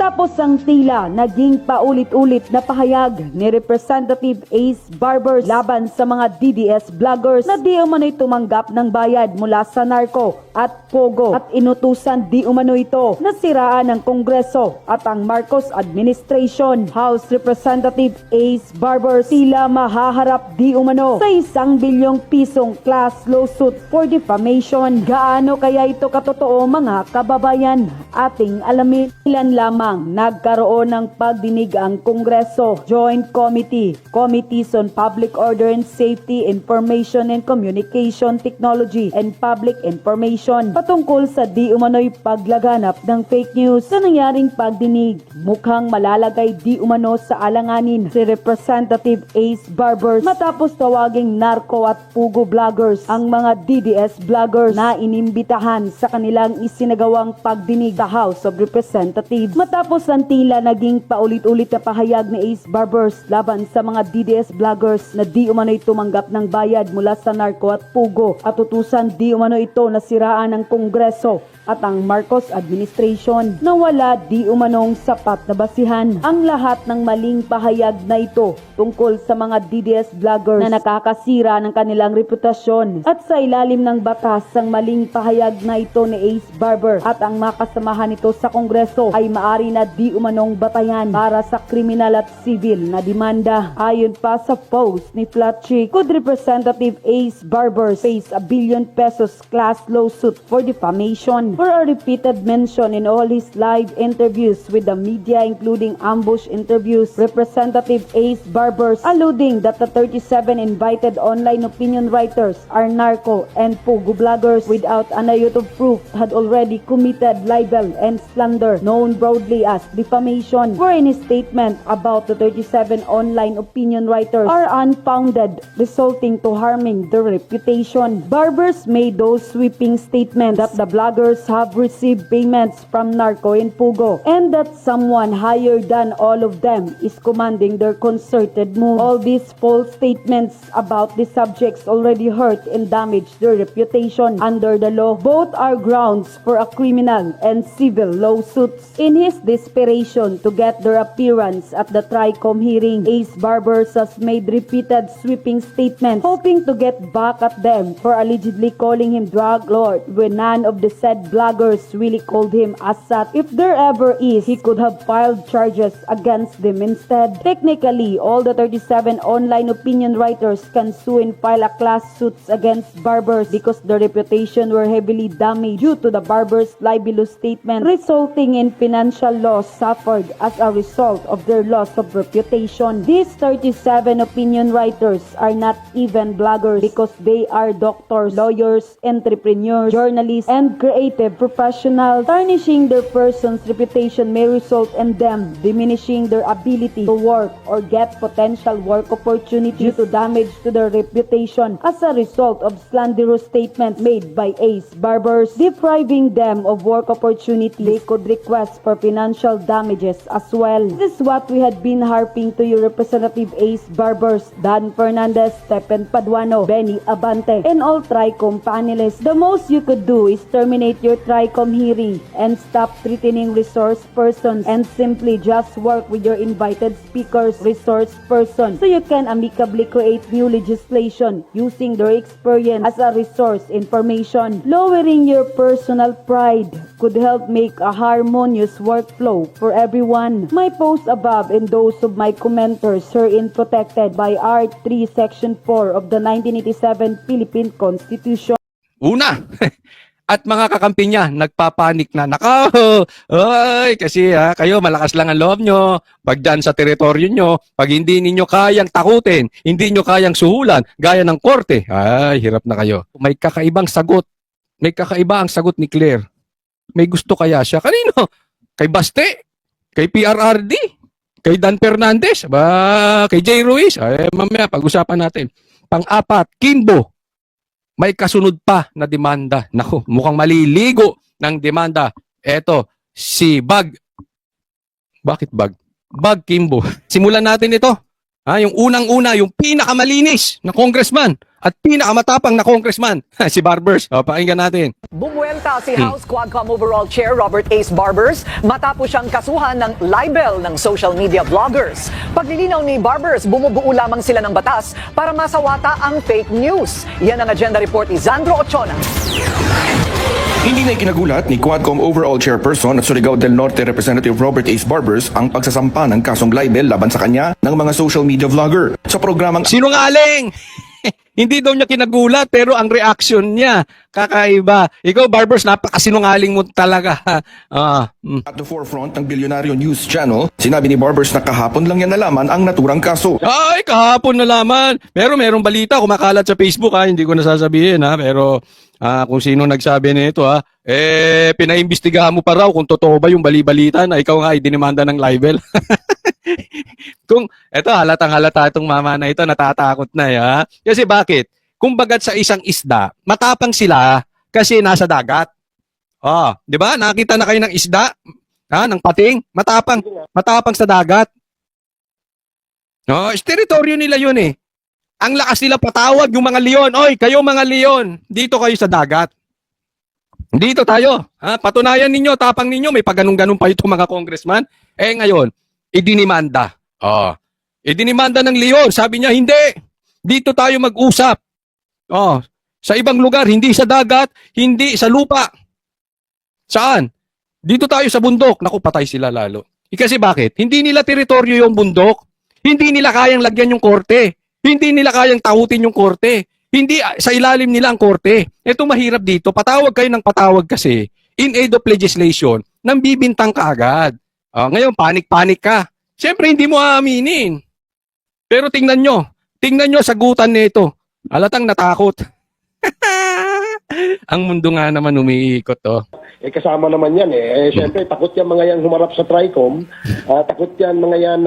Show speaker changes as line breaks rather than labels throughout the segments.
Matapos ang tila naging paulit-ulit na pahayag ni Representative Ace Barbers laban sa mga DDS vloggers na di umano'y tumanggap ng bayad mula sa narko at pogo at inutusan di umano ito na siraan ng Kongreso at ang Marcos administration. House Representative Ace Barbers tila mahaharap di umano sa 1 bilyong pisong class lawsuit for defamation. Gaano kaya ito katotoo mga kababayan? Ating alamin. Ilan lamang nagkaroon ng pagdinig ang Kongreso, Joint Committee, Committees on Public Order and Safety, Information and Communication Technology and Public Information patungkol sa di umano'y paglaganap ng fake news. Sa nangyaring pagdinig, mukhang malalagay di umano sa alanganin si Representative Ace Barbers matapos tawaging narco at pugo vloggers ang mga DDS vloggers na inimbitahan sa kanilang isinagawang pagdinig sa House of Representatives. Matapos ang tila naging paulit-ulit na pahayag ni Ace Barbers laban sa mga DDS vloggers na di umano'y tumanggap ng bayad mula sa narco at pugo at utusan di umano ito na siraan ng Kongreso at ang Marcos administration na wala di umanong sapat na basihan ang lahat ng maling pahayag na ito tungkol sa mga DDS vloggers na nakakasira ng kanilang reputasyon at sa ilalim ng batas ang maling pahayag na ito ni Ace Barber at ang makasamahan nito sa Kongreso ay maari na di umanong batayan para sa kriminal at civil na demanda. Ayon pa sa post ni Flat Chick, could Representative Ace Barber face a billion pesos class lawsuit for defamation for a repeated mention in all his live interviews with the media including ambush interviews. Representative Ace Barbers alluding that the 37 invited online opinion writers are narco and pugo bloggers without an iota of proof had already committed libel and slander known broadly as defamation, wherein his statement about the 37 online opinion writers are unfounded, resulting to harming their reputation. Barbers made those sweeping statements that the bloggers have received payments from narco and pugo and that someone higher than all of them is commanding their concerted move. All these false statements about the subjects already hurt and damaged their reputation under the law. Both are grounds for a criminal and civil lawsuits. In his desperation to get their appearance at the TRICOM hearing, Ace Barbers has made repeated sweeping statements hoping to get back at them for allegedly calling him drug lord when none of the said bloggers really called him as such. If there ever is, he could have filed charges against them instead. Technically, all the 37 online opinion writers can sue and file a class suits against Barbers because their reputation were heavily damaged due to the Barbers' libelous statement, resulting in financial loss suffered as a result of their loss of reputation. These 37 opinion writers are not even bloggers because they are doctors, lawyers, entrepreneurs, journalists, and creative professionals. Tarnishing their person's reputation may result in them diminishing their ability to work or get potential work opportunities due to damage to their reputation as a result of slanderous statements made by Ace Barbers, depriving them of work opportunities. They could request for financial damages as well. This is what we had been harping to you, Representative Ace Barbers, Dan Fernandez, Stephen Paduano, Benny Abante, and all TRICOM panelists. The most you could do is terminate your TRICOM hearing and stop threatening resource persons and simply just work with your invited speakers, resource person, so you can amicably create new legislation using their experience as a resource information. Lowering your personal pride could help make a harmonious workflow for everyone. My posts above and those of my commenters herein protected by Art 3 Section 4 of the 1987 Philippine Constitution.
Una, at mga kakampi niya, nagpapanik na, nako, ay, kasi kayo malakas lang ang loob nyo, pag dyan sa teritoryo nyo, pag hindi ninyo kayang takutin, hindi nyo kayang suhulan, gaya ng korte, ay, hirap na kayo. May kakaibang sagot, may kakaiba ang sagot ni Claire. May gusto kaya siya? Kanino? Kay Baste? Kay PRRD? Kay Dan Fernandez? Kay Jay Ruiz? Ay, mamaya, pag-usapan natin. Pang-apat, Kimbo. May kasunod pa na demanda. Naku, mukhang maliligo ng demanda. Eto, si Bag. Bakit Bag? Bag Kimbo. Simulan natin ito. Yung unang-una, yung pinakamalinis na congressman at pinakamatapang na congressman, si Barbers. O, pakinggan natin.
Bumuelta si House Quadcom Overall Chair Robert Ace Barbers matapos siyang kasuhan ng libel ng social media vloggers. Paglilinaw ni Barbers, bumubuo lamang sila ng batas para masawata ang fake news. Yan ang agenda report ni Zandro Ochona.
Hindi na ikinagulat ni Quadcom Overall Chairperson at Surigao del Norte Representative Robert Ace Barbers ang pagsasampa ng kasong libel laban sa kanya ng mga social media vlogger. Sa programang
Sinungaling! Hindi daw niya kinagulat, pero ang reaction niya, kakaiba. Ikaw, Barbers, napakasinungaling mo talaga.
at the forefront ng Bilyonaryo News Channel, sinabi ni Barbers na kahapon lang yan nalaman ang naturang kaso.
Ay, kahapon nalaman. Pero merong balita, kumakalat sa Facebook, hindi ko nasasabihin, pero kung sino nagsabi nito, pinaimbestigahan mo pa raw kung totoo ba yung bali-balita na ikaw nga ay dinimanda ng libel. Kung eto halatang-halata itong mama na ito, natatakot na Kasi bakit? Kung bagat sa isang isda, matapang sila kasi nasa dagat. 'Di ba? Nakita na kayo ng isda, ng pating, matapang sa dagat. Teritoryo nila 'yun eh. Ang lakas nila patawag yung mga leon. Oy, kayo mga leon, dito kayo sa dagat. Dito tayo. Patunayan ninyo, tapang ninyo, may pagganong-ganon pa itong mga congressman. Ngayon, idinimanda. Idinimanda ng leon. Sabi niya, hindi. Dito tayo mag-usap. Sa ibang lugar, hindi sa dagat, hindi sa lupa. Saan? Dito tayo sa bundok. Naku, patay sila lalo. Kasi bakit? Hindi nila teritoryo yung bundok. Hindi nila kayang lagyan yung korte. Hindi nila kayang tahutin yung korte. Hindi sa ilalim nila ang korte. Ito mahirap dito. Patawag kayo ng patawag kasi in aid of legislation nang bibintang ka agad. Ngayon, panik-panik ka. Siyempre, hindi mo aaminin. Pero tingnan nyo sagutan nito. Halatang natakot. Ang mundo nga naman umiikot,
Kasama naman yan Siyempre, takot yan mga yan humarap sa TRICOM. Takot yan mga yan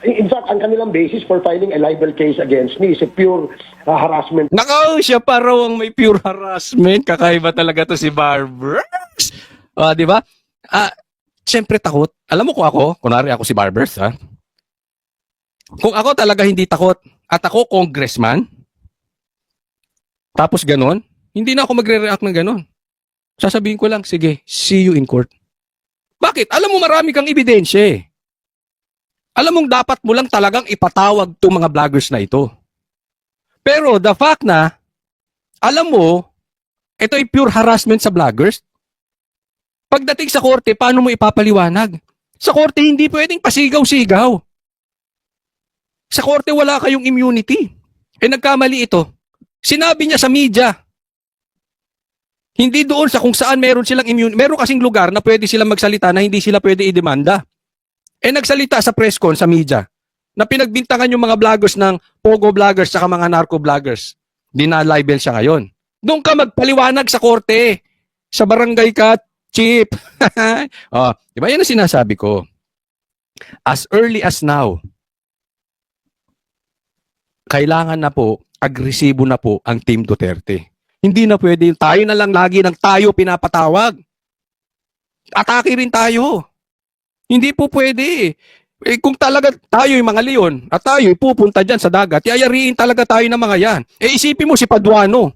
in fact, ang kanilang basis for filing a libel case against me is a pure harassment.
Nakaw, siya pa raw ang may pure harassment. Kakaiba talaga to si Barbers. Di ba? Siyempre takot. Alam mo kung ako, kunwari ako si Barbers, kung ako talaga hindi takot at ako congressman, tapos ganon, hindi na ako magre-react ng ganon. Sasabihin ko lang, sige, see you in court. Bakit? Alam mo marami kang ebidensya Alam mong dapat mo lang talagang ipatawag itong mga vloggers na ito. Pero the fact na, alam mo, ito ay pure harassment sa vloggers. Pagdating sa korte, paano mo ipapaliwanag? Sa korte, hindi pwedeng pasigaw-sigaw. Sa korte, wala kayong immunity. Nagkamali ito. Sinabi niya sa media, hindi doon sa kung saan meron silang immunity. Meron kasing lugar na pwede silang magsalita na hindi sila pwede idemanda. Nagsalita sa press con, sa media, na pinagbintangan yung mga vloggers ng Pogo vloggers saka mga narco vloggers. Dinalibel siya ngayon. Doon ka magpaliwanag sa korte. Sa barangay ka, chief. Diba yan ang sinasabi ko? As early as now, kailangan na po, agresibo na po ang Team Duterte. Hindi na pwede, tayo na lang lagi ng tayo pinapatawag. Atake rin tayo. Hindi po pwede. Kung talaga tayo yung mga leon at tayo pupunta dyan sa dagat, yayariin talaga tayo ng mga yan. Isipin mo si Paduano.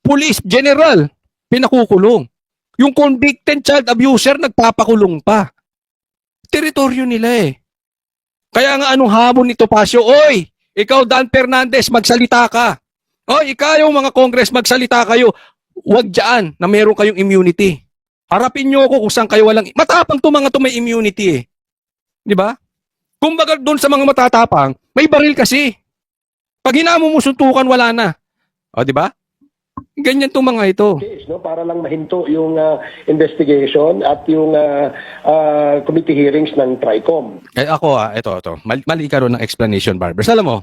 Police, general, pinakukulong. Yung convicted child abuser, nagpapakulong pa. Teritoryo nila Kaya nga anong hamon ni Topacio? Oy, ikaw Dan Fernandez, magsalita ka. Ikaw yung mga Congress, magsalita kayo. Huwag dyan na meron kayong immunity. Harapin nyo ako kung saan kayo walang... Matapang to mga to may immunity Di ba? Kumbaga doon sa mga matatapang, may baril kasi. Pag hinamo mo suntukan, wala na. Di ba? Ganyan tong mga ito.
Case, para lang mahinto yung investigation at yung committee hearings ng TRICOM.
Ako, ito. Mali ka ron ng explanation, Barbers. Alam mo,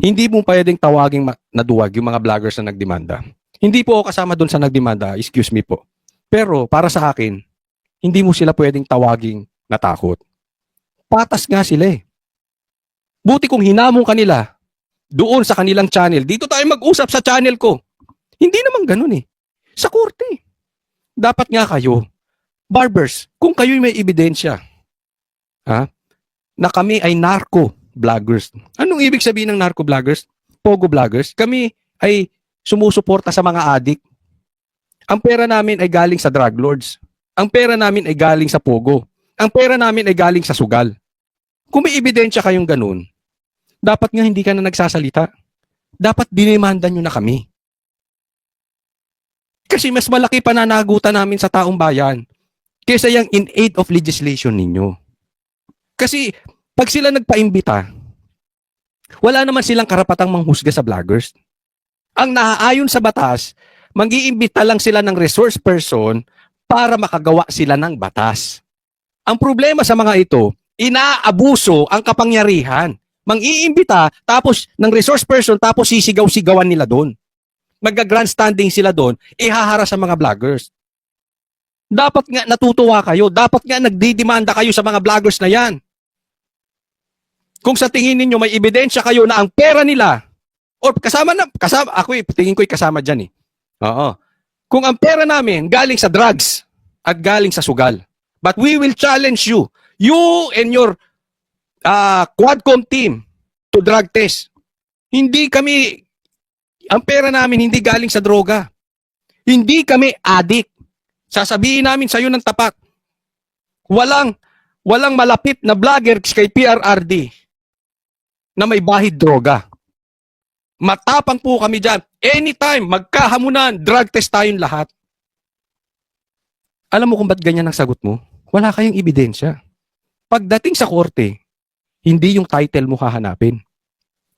hindi mo pwedeng tawaging naduwag yung mga vloggers na nagdemanda. Hindi po ako kasama doon sa nagdemanda, excuse me po. Pero para sa akin, hindi mo sila pwedeng tawaging natakot. Patas nga sila Buti kung hinamong kanila doon sa kanilang channel, dito tayo mag-usap sa channel ko. Hindi naman ganun Sa korte. Dapat nga kayo, Barbers, kung kayo may ebidensya, na kami ay narco vloggers. Anong ibig sabihin ng narco vloggers? Pogo vloggers? Kami ay sumusuporta sa mga adik. Ang pera namin ay galing sa drug lords. Ang pera namin ay galing sa pogo. Ang pera namin ay galing sa sugal. Kung may ebidensya kayong ganun, dapat nga hindi ka na nagsasalita. Dapat dinimandan nyo na kami. Kasi mas malaki pananagutan namin sa taong bayan kaysa yung in aid of legislation ninyo. Kasi pag sila nagpaimbita, wala naman silang karapatang manghusga sa vloggers. Ang naaayon sa batas, mag-iimbita lang sila ng resource person para makagawa sila ng batas. Ang problema sa mga ito, inaabuso ang kapangyarihan. Mang-iimbita tapos ng resource person tapos sisigaw-sigawan nila doon. Magga-grandstanding sila doon, ihahara sa mga vloggers. Dapat nga natutuwa kayo, dapat nga nagdidemanda kayo sa mga vloggers na yan. Kung sa tingin ninyo may ebidensya kayo na ang pera nila, or kasama, ako tingin ko'y kasama dyan eh. Oo. Kung ang pera namin galing sa drugs at galing sa sugal, but we will challenge you and your Quadcom team to drug test. Hindi kami, ang pera namin hindi galing sa droga. Hindi kami addict. Sasabihin namin sa iyo ng tapat, walang malapit na vlogger kay PRRD na may bahid droga. Matapang po kami dyan. Anytime, magkahamunan, drug test tayong lahat. Alam mo kung ba't ganyan ang sagot mo? Wala kayong ebidensya. Pagdating sa korte, hindi yung title mo hahanapin.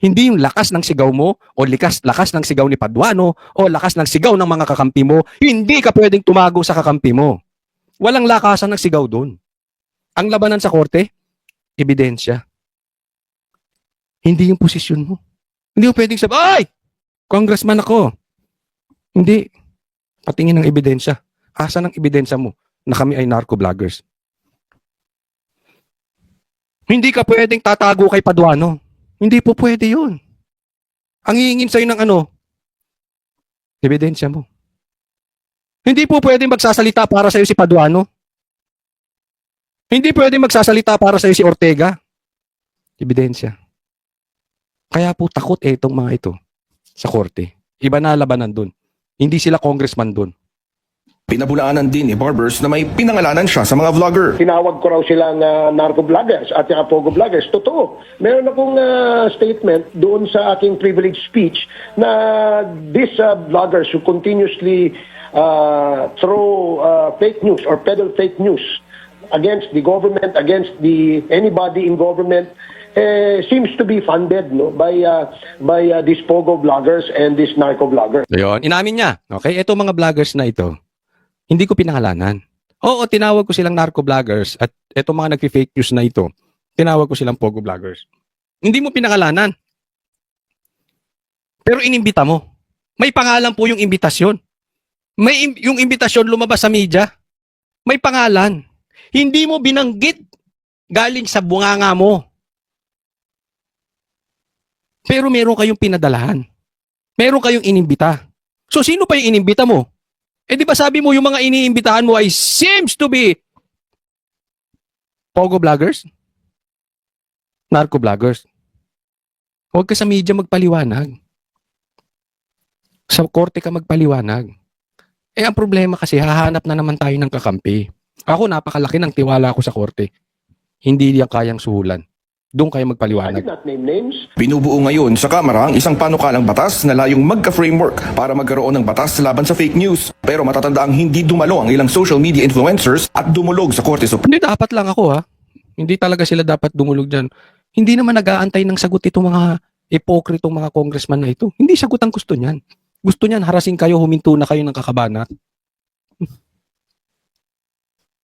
Hindi yung lakas ng sigaw mo o lakas ng sigaw ni Paduano o lakas ng sigaw ng mga kakampi mo. Hindi ka pwedeng tumago sa kakampi mo. Walang lakasan ng sigaw doon. Ang labanan sa korte, ebidensya. Hindi yung posisyon mo. Hindi mo pwedeng sabi, ay! Congressman ako. Hindi. Patingin ng ebidensya. Asa ng ebidensya mo na kami ay narco-vloggers? Hindi ka pwedeng tatago kay Paduano. Hindi po pwede yun. Ang hihingin sa'yo ng ebidensya mo. Hindi po pwedeng magsasalita para sa'yo si Paduano. Hindi pwedeng magsasalita para sa'yo si Ortega. Ebidensya. Kaya po takot itong mga ito sa korte. Iba na labanan dun. Hindi sila congressman dun.
Pinabulaanan din ni Barbers na may pinangalanan siya sa mga vlogger.
Tinawag ko raw silang narco-vloggers at saka pogo-vloggers. Totoo. Meron akong statement doon sa aking privileged speech na these vloggers who continuously throw fake news or peddle fake news against the government, against anybody in government, seems to be funded by these pogo vloggers and these narco vloggers.
Ayun, inamin niya. Okay, ito mga vloggers na ito, hindi ko pinangalanan. Oo, tinawag ko silang narco vloggers at ito mga nagfi-fake news na ito, tinawag ko silang pogo vloggers. Hindi mo pinangalanan. Pero inimbita mo. May pangalan po yung imbitasyon. Yung imbitasyon lumabas sa media. May pangalan. Hindi mo binanggit galing sa bunganga mo. Pero meron kayong pinadalahan. Meron kayong inimbita. So sino pa yung inimbita mo? Di ba sabi mo yung mga iniimbitahan mo ay seems to be pogo vloggers? Narco vloggers? Huwag ka sa media magpaliwanag. Sa korte ka magpaliwanag. Ang problema kasi hahanap na naman tayo ng kakampi. Ako napakalaki ng tiwala ko sa korte. Hindi niya kayang suhulan. Doon kayo
I
magpaliwanag.
did not name names.
Binubuo ngayon sa Kamara ang isang panukalang batas na layong magka-framework para magkaroon ng batas laban sa fake news. Pero matatanda ang hindi dumalo ang ilang social media influencers at dumulog sa Korte Suprema.
Hindi dapat lang ako Hindi talaga sila dapat dumulog dyan. Hindi naman nag-aantay ng sagot itong mga ipokritong mga congressman na ito. Hindi sagot ang gusto niyan. Gusto niyan harasin kayo, huminto na kayo ng kakabanat.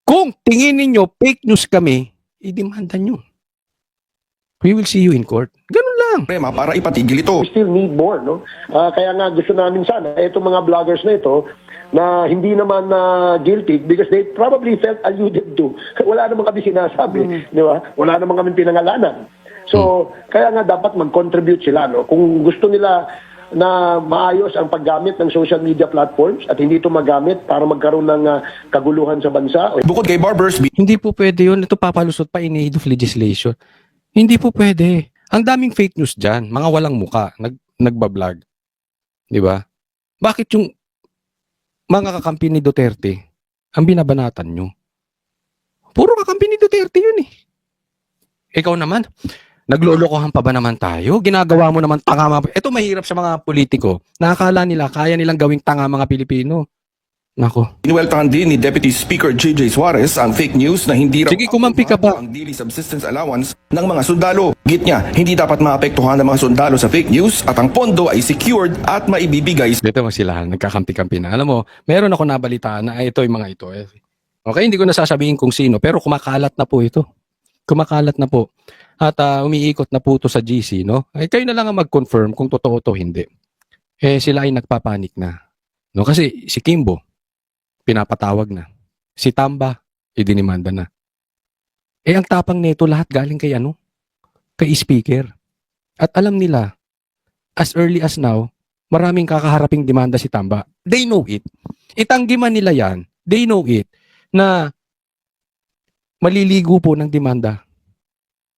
Kung tingin ninyo fake news kami, idemanda nyo. We will see you in court. Ganun lang.
Para ipatigil ito.
We still need more, no? Kaya nga gusto namin sana, itong mga vloggers na ito, na hindi naman guilty because they probably felt alluded to. Wala naman kami sinasabi, di ba? Wala naman kami pinangalanan. So, kaya nga dapat mag-contribute sila, no? Kung gusto nila na maayos ang paggamit ng social media platforms at hindi ito magamit para magkaroon ng kaguluhan sa bansa.
Bukod kay Barbers,
Hindi po pwede yun. Ito papalusot pa in aid of legislation. Hindi po pwede. Ang daming fake news dyan, mga walang muka, nagbablog. Di ba? Bakit yung mga kakampi ni Duterte ang binabanatan nyo? Puro kakampi ni Duterte yun eh. Ikaw naman, naglolokohan pa ba naman tayo? Ginagawa mo naman tanga mga... Ito mahirap sa mga politiko. Nakakala nila, kaya nilang gawing tanga mga Pilipino. Nako.
Inuweltahan din ni Deputy Speaker J.J. Suarez ang fake news na hindi raw
Sige, kumampi ka pa.
ang daily subsistence allowance ng mga sundalo. Git niya, hindi dapat maapektuhan ng mga sundalo sa fake news at ang pondo ay secured at maibibigay
Dito magsilahan, nagkakampi-kampi na. Alam mo, meron ako nabalitaan na ito yung mga ito. Okay, hindi ko nasasabihin kung sino, pero kumakalat na po ito. Kumakalat na po. At umiikot na po ito sa GC, no? Ay, kayo na lang ang mag-confirm kung totoo to hindi. Sila ay nagpapanik na. No? Kasi si Kimbo, pinapatawag na. Si Tamba, idinimanda na. Ang tapang nito lahat galing kay ano? Kay speaker. At alam nila, as early as now, maraming kakaharaping demanda si Tamba. They know it. Itanggi man nila yan, they know it, na maliligo po ng demanda.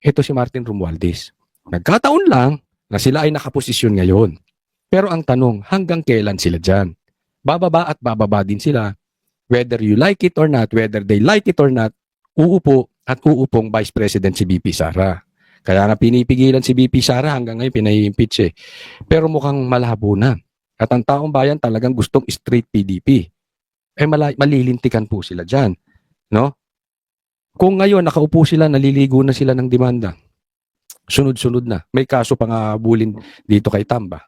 Ito si Martin Romualdez. Nagkataon lang na sila ay nakaposisyon ngayon. Pero ang tanong, hanggang kailan sila dyan? Bababa at bababa din sila. Whether you like it or not, whether they like it or not, uupo at uupong Vice President si BP Sara. Kaya nga pinipigilan si BP Sara hanggang ngayon pinai-impeach eh. Pero mukhang malabo na. At ang taong bayan talagang gustong straight PDP. Malilintikan po sila dyan. No? Kung ngayon nakaupo sila, naliligo na sila ng demanda, sunod-sunod na. May kaso pang bulin dito kay Tamba.